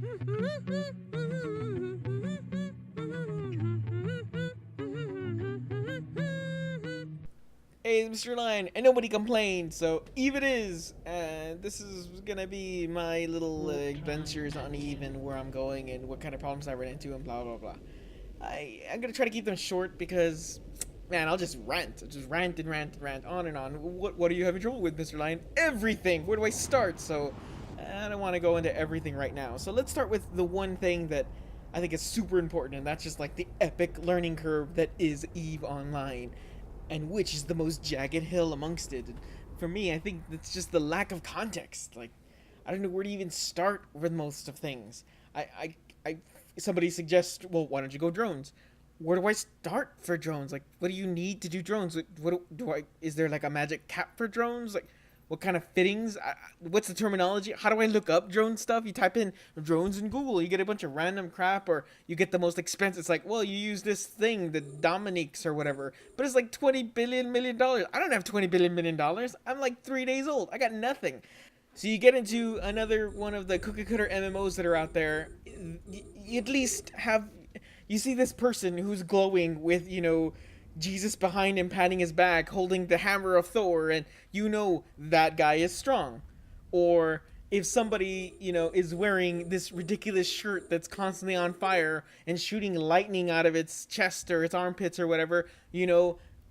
Hey, Mr. Lion, and nobody complained, so Eve it is. This is gonna be my little adventures on Eve and where I'm going and what kind of problems I run into and blah blah blah. I'm gonna try to keep them short because, man, I'll just rant. I'll just rant and rant and rant on and on. What are you having trouble with, Mr. Lion? Everything. Where do I start? So I don't want to go into everything right now. So let's start with the one thing that I think is super important, and that's just like the epic learning curve that is Eve Online, and which is the most jagged hill amongst it. And for me, I think it's just the lack of context. Like, I don't know where to even start with most of things. I somebody suggests, well, why don't you go drones? Where do I start for drones? Like, what do you need to do drones? What do I? Is there like a magic cap for drones? Like, what kind of fittings? What's the terminology? How do I look up drone stuff? You type in drones in Google, you get a bunch of random crap, or you get the most expensive. It's like, well, you use this thing, the Dominiques or whatever, but it's like $20 billion. I don't have $20 billion. I'm like 3 days old. I got nothing. So you get into another one of the cookie cutter MMOs that are out there. You at least have, you see this person who's glowing with, Jesus behind him patting his back, holding the hammer of Thor, and that guy is strong. Or if somebody, is wearing this ridiculous shirt that's constantly on fire and shooting lightning out of its chest or its armpits or whatever,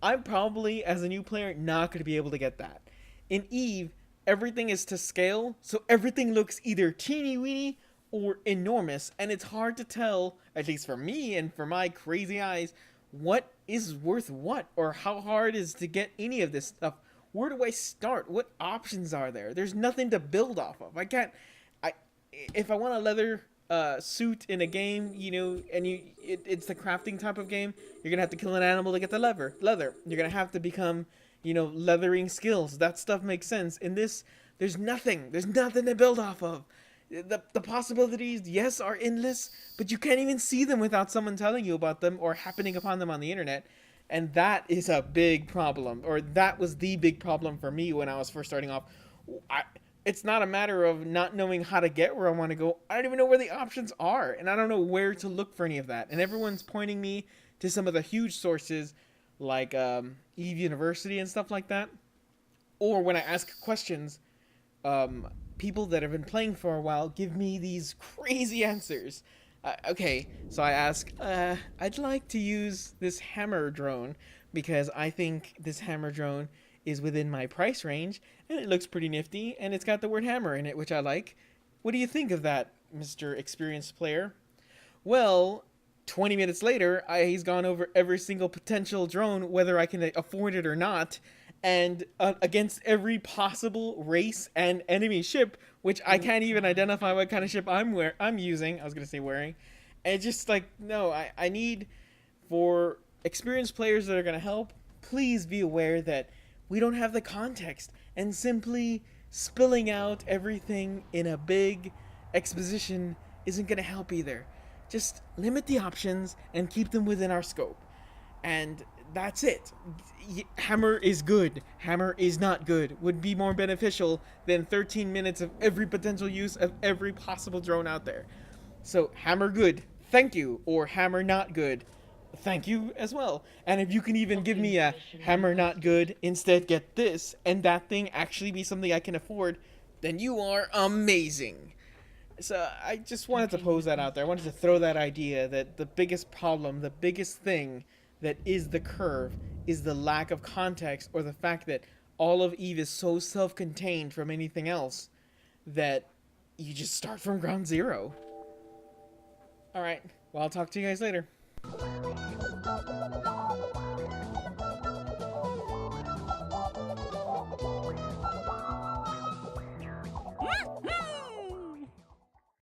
I'm probably, as a new player, not going to be able to get that. In Eve, everything is to scale, so everything looks either teeny weeny or enormous, and it's hard to tell, at least for me and for my crazy eyes, what is worth what, or how hard is to get any of this stuff. Where do I start? What options are there? There's nothing to build off of. I can't. I If I want a leather suit in a game, and it's the crafting type of game, you're gonna have to kill an animal to get the leather. You're gonna have to become, leathering skills. That stuff makes sense. In this, there's nothing. There's nothing to build off of. The possibilities, yes, are endless, but you can't even see them without someone telling you about them or happening upon them on the internet. And that is a big problem, or that was the big problem for me when I was first starting off. It's not a matter of not knowing how to get where I want to go. I don't even know where the options are, and I don't know where to look for any of that. And everyone's pointing me to some of the huge sources like Eve University and stuff like that. Or when I ask questions, people that have been playing for a while give me these crazy answers. Okay, so I ask, I'd like to use this hammer drone because I think this hammer drone is within my price range and it looks pretty nifty and it's got the word hammer in it, which I like. What do you think of that, Mr. Experienced Player? Well, 20 minutes later, he's gone over every single potential drone, whether I can afford it or not, and against every possible race and enemy ship, which I can't even identify what kind of ship I'm using. I was gonna say wearing, and it's just like, no, I need, for experienced players that are gonna help, please be aware that we don't have the context, and simply spilling out everything in a big exposition isn't gonna help either. Just limit the options and keep them within our scope. And that's it. Hammer is good. Hammer is not good. Would be more beneficial than 13 minutes of every potential use of every possible drone out there. So, hammer good, thank you. Or hammer not good, thank you as well. And if you can even give me a hammer not good, instead get this, and that thing actually be something I can afford, then you are amazing. So I just wanted to pose that out there. I wanted to throw that idea that the biggest problem, the biggest thing that is the curve, is the lack of context, or the fact that all of Eve is so self-contained from anything else that you just start from ground zero. Alright, well, I'll talk to you guys later.